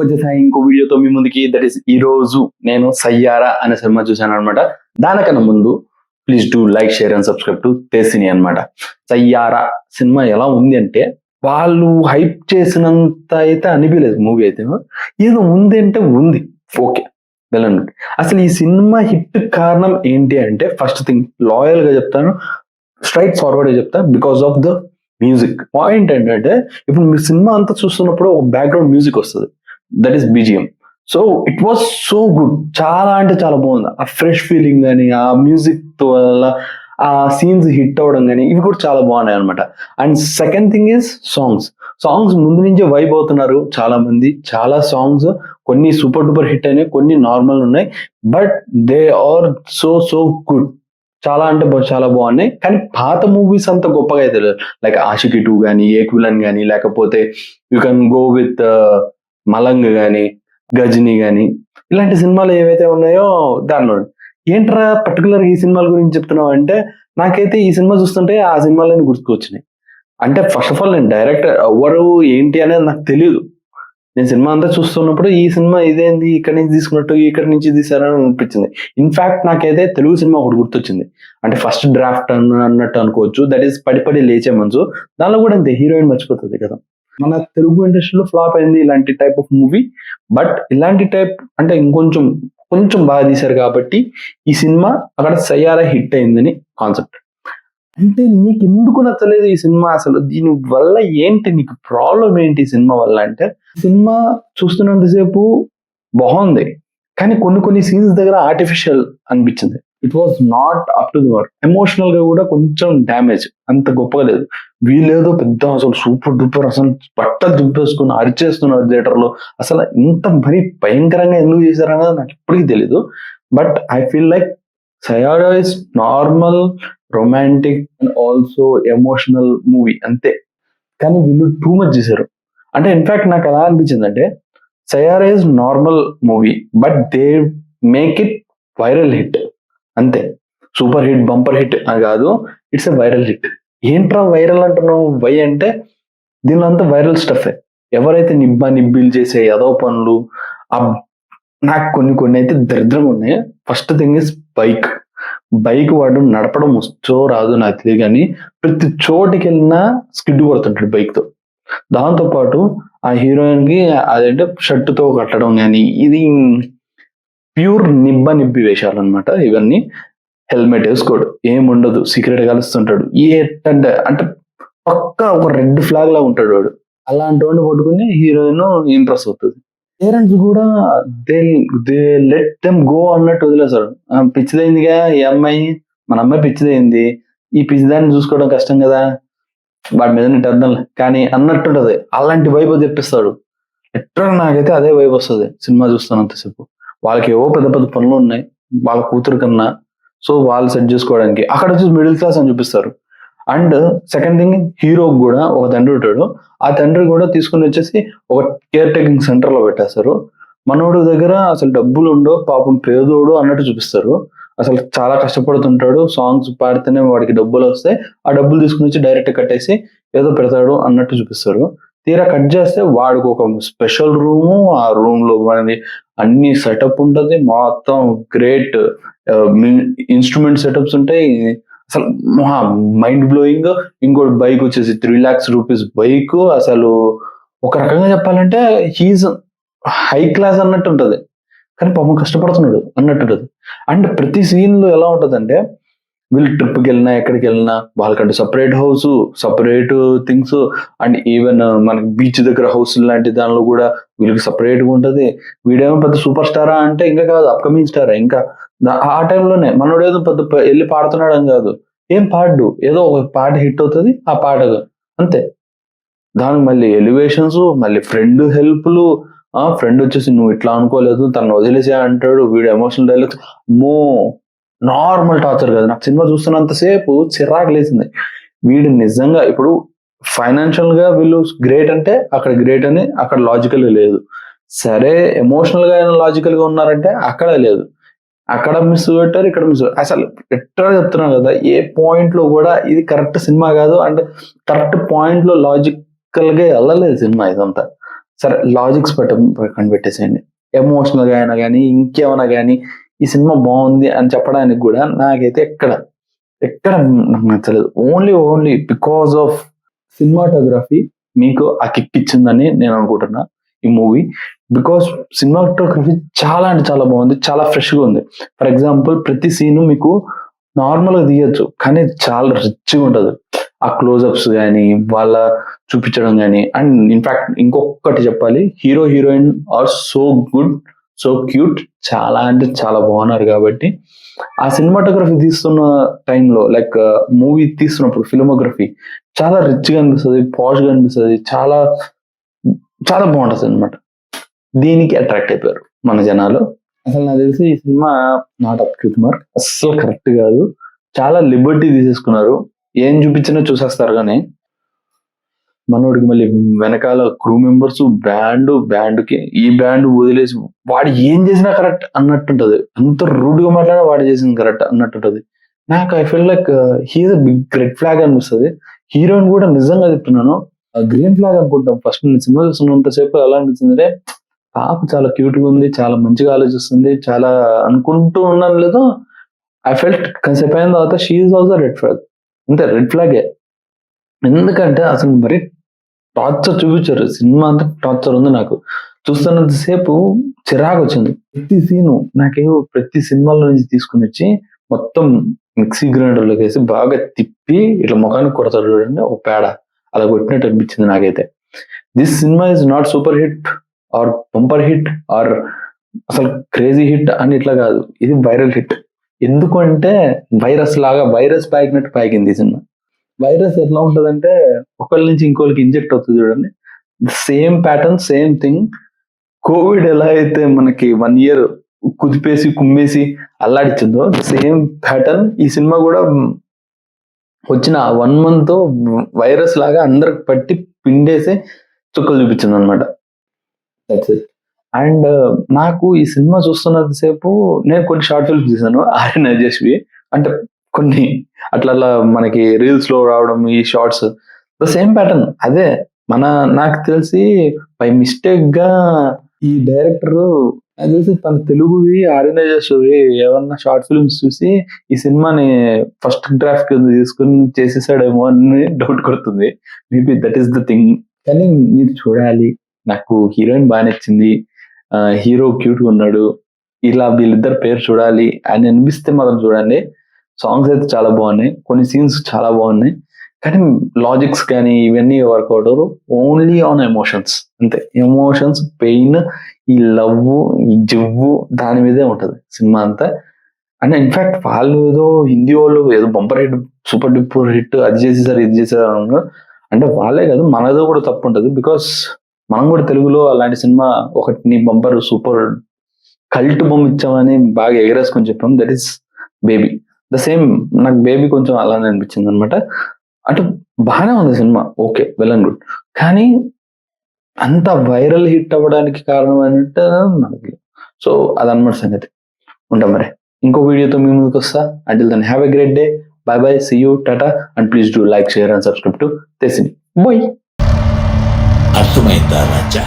వచ్చేసాయి ఇంకో వీడియోతో మీ ముందుకి. దట్ ఈస్ ఈ రోజు నేను సయ్యారా అనే సినిమా చూశాను అనమాట. దానికన్నా ముందు please do like, share and subscribe to తేసిని అనమాట. సయ్యారా సినిమా ఎలా ఉంది అంటే వాళ్ళు హైప్ చేసినంత అయితే అనిపించలేదు. మూవీ అయితే ఏదో ఉంది అంటే ఉంది, ఓకే వెళ్ళండి. అసలు ఈ సినిమా హిట్ కారణం ఏంటి అంటే ఫస్ట్ థింగ్ లాయల్ గా చెప్తాను, స్ట్రైట్ ఫార్వర్డ్ గా చెప్తా, because of the music. Point ఏంటంటే ఇప్పుడు మీరు సినిమా అంతా చూస్తున్నప్పుడు ఒక బ్యాక్గ్రౌండ్ మ్యూజిక్ వస్తుంది, that is BGM. So it was so good, చాలా అంటే చాలా బాగుంది. ఆ ఫ్రెష్ ఫీలింగ్ కానీ ఆ మ్యూజిక్ వల్ల ఆ సీన్స్ హిట్ అవ్వడం కానీ ఇవి కూడా చాలా బాగున్నాయి అనమాట. And second thing is songs ముందు నుంచే వైబ్ అవుతున్నారు చాలా మంది. చాలా సాంగ్స్ కొన్ని సూపర్ డూపర్ హిట్ అయినాయి, కొన్ని నార్మల్ ఉన్నాయి, but they are so good. చాలా అంటే చాలా బాగున్నాయి. కానీ పాత మూవీస్ అంత గొప్పగా అయితే లేదు. లైక్ ఆషికి 2 కానీ, ఏక్విలన్ కానీ, లేకపోతే you can go with Malang కానీ, గజనీ కానీ, ఇలాంటి సినిమాలు ఏవైతే ఉన్నాయో దానిలో ఏంట్రా పర్టికులర్ ఈ సినిమాల గురించి చెప్తున్నావు అంటే నాకైతే ఈ సినిమా చూస్తుంటే ఆ సినిమాలని గుర్తుకొచ్చినాయి. అంటే ఫస్ట్ ఆఫ్ ఆల్ నేను డైరెక్టర్ ఎవరు ఏంటి అనేది నాకు తెలియదు. నేను సినిమా అంతా చూస్తున్నప్పుడు ఈ సినిమా ఇదేంది, ఇక్కడ నుంచి తీసుకున్నట్టు ఇక్కడ నుంచి తీసారని అనిపించింది. ఇన్ఫాక్ట్ నాకైతే తెలుగు సినిమా ఒకటి గుర్తొచ్చింది, అంటే ఫస్ట్ డ్రాఫ్ట్ అన్నట్టు అనుకోవచ్చు. దట్ ఈస్ పడి లేచే మనసు. దానిలో కూడా అంతే, హీరోయిన్ మర్చిపోతుంది కదా. మన తెలుగు ఇండస్ట్రీలో ఫ్లాప్ అయింది ఇలాంటి టైప్ ఆఫ్ మూవీ. బట్ ఇలాంటి టైప్ అంటే కొంచెం బాగా తీశారు కాబట్టి ఈ సినిమా అక్కడ సయ్యారా హిట్ అయిందని కాన్సెప్ట్. అంటే నీకు ఎందుకు నచ్చలేదు ఈ సినిమా? అసలు దీని వల్ల ఏంటి, నీకు ప్రాబ్లం ఏంటి ఈ సినిమా వల్ల అంటే, సినిమా చూస్తున్నంతసేపు బాగుంది కానీ కొన్ని సీన్స్ దగ్గర ఆర్టిఫిషియల్ అనిపించింది. It was not up to the work. Emotional గా కూడా కొంచెం డ్యామేజ్, అంత గొప్పగా లేదు. వీళ్ళేదో పెద్ద అసలు సూపర్ డూపర్ అసలు బట్టలు దుంపేసుకుని అరిచేస్తున్నారు థియేటర్ లో. అసలు ఇంత మరీ భయంకరంగా ఎందుకు చేశారన్నది నాకు ఇప్పటికీ తెలీదు. But I feel like Saiyaara is normal romantic and also emotional movie అంతే. కానీ వీళ్ళు టూ మచ్ చేశారు. అంటే ఇన్ఫాక్ట్ నాకు ఎలా అనిపించింది అంటే Saiyaara is normal movie but they make it viral hit అంతే. సూపర్ హిట్, బంపర్ హిట్ అని కాదు, ఇట్స్ ఎ వైరల్ హిట్. ఏంట్రా వైరల్ అంటున్నావు? వై అంటే దీనిలో అంతా వైరల్ స్టఫ్. ఎవరైతే నిబ్బిలు చేసే ఏదో పనులు, నాకు కొన్ని అయితే దరిద్రం ఉన్నాయి. ఫస్ట్ థింగ్ ఇస్ బైక్ వాడు నడపడం వస్తో రాదు నాకు తెలియదు, కానీ ప్రతి చోటికి వెళ్ళినా స్కిడ్ కొడుతుంటాడు బైక్ తో. దాంతో పాటు ఆ హీరోయిన్ కి అదంటే షర్టుతో కట్టడం కానీ, ఇది ప్యూర్ నిబ్బి వేషాలు అనమాట ఇవన్నీ. హెల్మెట్ వేసుకోడు, ఏముండదు, సీక్రెట్ కలుస్తుంటాడు. అంటే పక్క ఒక రెడ్ ఫ్లాగ్ లా ఉంటాడు వాడు. అలాంటి వాడిని పట్టుకుని హీరోయిన్ ఇంప్రెస్ అవుతుంది. పేరెంట్స్ కూడా దే లెట్ దెమ్ గో అన్నట్టు వదిలేశారు. పిచ్చిదైందిగా ఈ అమ్మాయి, మన అమ్మాయి పిచ్చిదైంది, ఈ పిచ్చిదాన్ని చూసుకోవడం కష్టం కదా, వాడి మీద నెట్టేద్దాం కానీ అన్నట్టుంటది. అలాంటి వైబ్ తెప్పిస్తాడు. ఎట్లా నాకైతే అదే వైబ్ వస్తుంది సినిమా చూస్తున్నంతసేపు. వాళ్ళకి ఏవో పెద్ద పనులు ఉన్నాయి వాళ్ళ కూతురు కన్నా, సో వాళ్ళు సెట్ చేసుకోవడానికి అక్కడ వచ్చి మిడిల్ క్లాస్ అని చూపిస్తారు. అండ్ సెకండ్ థింగ్, హీరోకి కూడా ఒక తండ్రి ఉంటాడు. ఆ తండ్రి కూడా తీసుకుని వచ్చేసి ఒక కేర్ టేకింగ్ సెంటర్ లో పెట్టేస్తారు. మనోడు దగ్గర అసలు డబ్బులు ఉండో, పాపం పేదోడు అన్నట్టు చూపిస్తారు. అసలు చాలా కష్టపడుతుంటాడు, సాంగ్స్ పాడితేనే వాడికి డబ్బులు వస్తాయి, ఆ డబ్బులు తీసుకుని వచ్చి డైరెక్ట్ కట్టేసి ఏదో పెడతాడు అన్నట్టు చూపిస్తారు. తీరా కట్ చేస్తే వాడికి ఒక స్పెషల్ రూము, ఆ రూమ్ లో వాడి అన్ని సెటప్ ఉంటది, మొత్తం గ్రేట్ ఇన్స్ట్రుమెంట్ సెటప్స్ ఉంటాయి. అసలు మైండ్ బ్లోయింగ్. ఇంకోటి బైక్ వచ్చేసి 3 lakhs rupees బైక్. అసలు ఒక రకంగా చెప్పాలంటే హీజ్ హై క్లాస్ అన్నట్టు ఉంటది, కానీ పాపం కష్టపడుతున్నాడు అన్నట్టు ఉంటది. అండ్ ప్రతి సీన్ లో ఎలా ఉంటదంటే వీళ్ళు ట్రిప్కి వెళ్ళినా ఎక్కడికి వెళ్ళినా వాళ్ళకంటే separate house, separate things. And even మనకి బీచ్ దగ్గర హౌస్ లాంటి దానిలో కూడా వీళ్ళకి సపరేట్ గా ఉంటది. వీడేమో పెద్ద సూపర్ స్టారా అంటే ఇంకా కాదు, అప్కమింగ్ స్టారా. ఇంకా ఆ టైంలోనే మనోడు ఏదో పెద్ద వెళ్ళి పాడుతున్నాడు అని కాదు, ఏం పాడు, ఏదో ఒక పాట హిట్ అవుతుంది, ఆ పాట అంతే. దానికి మళ్ళీ ఎలివేషన్స్, మళ్ళీ ఫ్రెండ్ హెల్ప్లు. ఫ్రెండ్ వచ్చేసి నువ్వు ఇట్లా అనుకోలేదు, తను వదిలేసే అంటాడు. వీడు ఎమోషనల్ డైలాగ్స్, నార్మల్ టార్చర్ కదా. నాకు సినిమా చూస్తున్నంతసేపు చిరాకు లేసింది. వీడు నిజంగా ఇప్పుడు ఫైనాన్షియల్ గా వీళ్ళు గ్రేట్ అంటే అక్కడ గ్రేట్ అని, అక్కడ లాజికల్ లేదు. సరే ఎమోషనల్ గా లాజికల్ గా ఉన్నారంటే అక్కడ లేదు. అక్కడ మిస్ పెట్టారు, ఇక్కడ మిస్. అసలు ఎట్లా చెప్తున్నాను కదా, ఏ పాయింట్ లో కూడా ఇది కరెక్ట్ సినిమా కాదు. అంటే కరెక్ట్ పాయింట్ లో లాజికల్ గా వెళ్ళలేదు సినిమా ఇదంతా. సరే లాజిక్స్ పక్కన పెట్టేసేయండి, ఎమోషనల్ గా అయినా కానీ ఇంకేమైనా కానీ ఈ సినిమా బాగుంది అని చెప్పడానికి కూడా నాకైతే ఎక్కడ నాకు నచ్చలేదు. ఓన్లీ బికాస్ ఆఫ్ సినిమాటోగ్రఫీ మీకు ఆ కిక్ ఇచ్చిందని నేను అనుకుంటున్నా ఈ మూవీ. బికాస్ సినిమాటోగ్రఫీ చాలా అంటే చాలా బాగుంది, చాలా ఫ్రెష్ గా ఉంది. ఫర్ ఎగ్జాంపుల్ ప్రతి సీను మీకు నార్మల్ గా తీయచ్చు, కానీ చాలా రిచ్గా ఉంటది. ఆ క్లోజ్అప్స్ కానీ వాళ్ళ చూపించడం కానీ. అండ్ ఇన్ఫాక్ట్ ఇంకొకటి చెప్పాలి, hero heroine or so good, so cute, చాలా అంటే చాలా బాగున్నారు. కాబట్టి ఆ సినిమాటోగ్రఫీ తీస్తున్న టైంలో లైక్ మూవీ తీస్తున్నప్పుడు ఫిల్మోగ్రఫీ చాలా రిచ్ గా అనిపిస్తుంది, పాష్ గా అనిపిస్తుంది, చాలా చాలా బాగుంటుంది అనమాట. దీనికి అట్రాక్ట్ అయిపోయారు మన జనాలు. అసలు నాకు తెలిసి ఈ cinema not up to mark, అస్సలు కరెక్ట్ కాదు. చాలా లిబర్టీ తీసేసుకున్నారు, ఏం చూపించినా చూసేస్తారు. కానీ మనోడికి మళ్ళీ వెనకాల క్రూ మెంబర్స్, బ్యాండ్కి ఈ బ్యాండ్ వదిలేసి వాడు ఏం చేసినా కరెక్ట్ అన్నట్టుంటది. అంత రూడ్ గా మాట్లాడినా వాడు చేసింది కరెక్ట్ అన్నట్టుంటది. నాకు I feel like he's a big red flag అనిపిస్తుంది. హీరోయిన్ కూడా నిజంగా చెప్తున్నాను గ్రీన్ ఫ్లాగ్ అనుకుంటాం ఫస్ట్. నేను సినిమా చూస్తున్నంతసేపు ఎలా అనిపించింది అంటే, పాప చాలా క్యూట్ గా ఉంది, చాలా మంచిగా ఆలోచిస్తుంది, చాలా అనుకుంటూ ఉన్నాను. లేదో ఐ ఫెల్ట్ కన్సెప్ట్ అయిన తర్వాత she is also red flag, అంతే రెడ్ ఫ్లాగే. ఎందుకంటే అసలు మరి టార్చర్ చూపించారు, సినిమా అంతా టార్చర్ ఉంది. నాకు చూస్తున్నంతసేపు చిరాకు వచ్చింది. ప్రతి సీను నాకేమో ప్రతి సినిమాలో నుంచి తీసుకుని వచ్చి మొత్తం మిక్సీ గ్రైండర్ లోకి వేసి బాగా తిప్పి ఇట్లా ముఖానికి కొడతాడు చూడండి, ఒక పేడ అలా కొట్టినట్టు అనిపించింది నాకైతే. This cinema is not super hit or bumper hit or అసలు క్రేజీ హిట్ అని ఇట్లా కాదు, ఇది వైరల్ హిట్. ఎందుకంటే వైరస్ లాగా వైరస్ పాకినట్టు పాకింది ఈ సినిమా. వైరస్ ఎట్లా ఉంటదంటే ఒకళ్ళ నుంచి ఇంకోళ్ళకి ఇంజెక్ట్ అవుతుంది చూడండి, same pattern, same thing. Covid ఎలా అయితే మనకి 1 year కుదిపేసి కుమ్మేసి అల్లాడిచ్చిందో, సేమ్ ప్యాటర్న్ ఈ సినిమా కూడా వచ్చిన 1 month వైరస్ లాగా అందరికి పట్టి పిండేసి చుక్కలు చూపించింది అనమాట. అండ్ నాకు ఈ సినిమా చూస్తున్నంతసేపు నేను కొన్ని షార్ట్ ఫిల్మ్స్ చూసాను ఆర్యన్ అజేష్వి, అంటే కొన్ని అట్లా మనకి రీల్స్ లో రావడం ఈ షార్ట్స్, ద సేమ్ ప్యాటర్న్ అదే. నాకు తెలిసి బై మిస్టేక్ గా ఈ డైరెక్టర్ నాకు తెలిసి తన తెలుగువి ఆర్యన్ అజేష్వి ఏమన్నా షార్ట్ ఫిల్మ్స్ చూసి ఈ సినిమాని ఫస్ట్ డ్రాఫ్ట్ కింద తీసుకుని చేసేసాడేమో అని డౌట్ కొడుతుంది. Maybe that is the thing. కానీ మీరు చూడాలి, నాకు హీరోయిన్ బాగా నచ్చింది, హీరో క్యూట్ గా ఉన్నాడు, ఇలా వీళ్ళిద్దరు పేరు చూడాలి అని అనిపిస్తే మాత్రం చూడండి. సాంగ్స్ అయితే చాలా బాగున్నాయి, కొన్ని సీన్స్ చాలా బాగున్నాయి, కానీ లాజిక్స్ కానీ ఇవన్నీ వర్కౌట్ అవరు. ఓన్లీ ఆన్ ఎమోషన్స్, అంతే. ఎమోషన్స్, పెయిన్, ఈ లవ్, ఈ జివ్వు దాని మీదే ఉంటది సినిమా అంతా. అండ్ ఇన్ఫాక్ట్ వాళ్ళు ఏదో హిందీ వాళ్ళు ఏదో bumper hit, super duper hit, అది చేసేసారు ఇది చేసేసారు అన్నారు. అంటే వాళ్ళే కాదు, మనదో కూడా తప్పు ఉంటది. బికాస్ మనం కూడా తెలుగులో అలాంటి సినిమా ఒకటి బంపర్ సూపర్ కల్ట్ బొమ్మ ఇచ్చామని బాగా ఎగరేసుకొని చెప్పాం, that is baby. The same నాకు బేబీ కొంచెం అలానే అనిపించింది అనమాట. అంటే బాగానే ఉంది cinema, okay, well and good. కానీ అంత వైరల్ హిట్ అవ్వడానికి కారణం అంటే మనకి. సో అదనమాట సంగతి. ఉంటాం మరి, ఇంకో వీడియోతో మీ ముందుకు వస్తా. Until then have a great day. Bye bye, see you, టాటా, and please do like, share and subscribe to తెసిని. బాయ్. అర్థమైందా రాజా?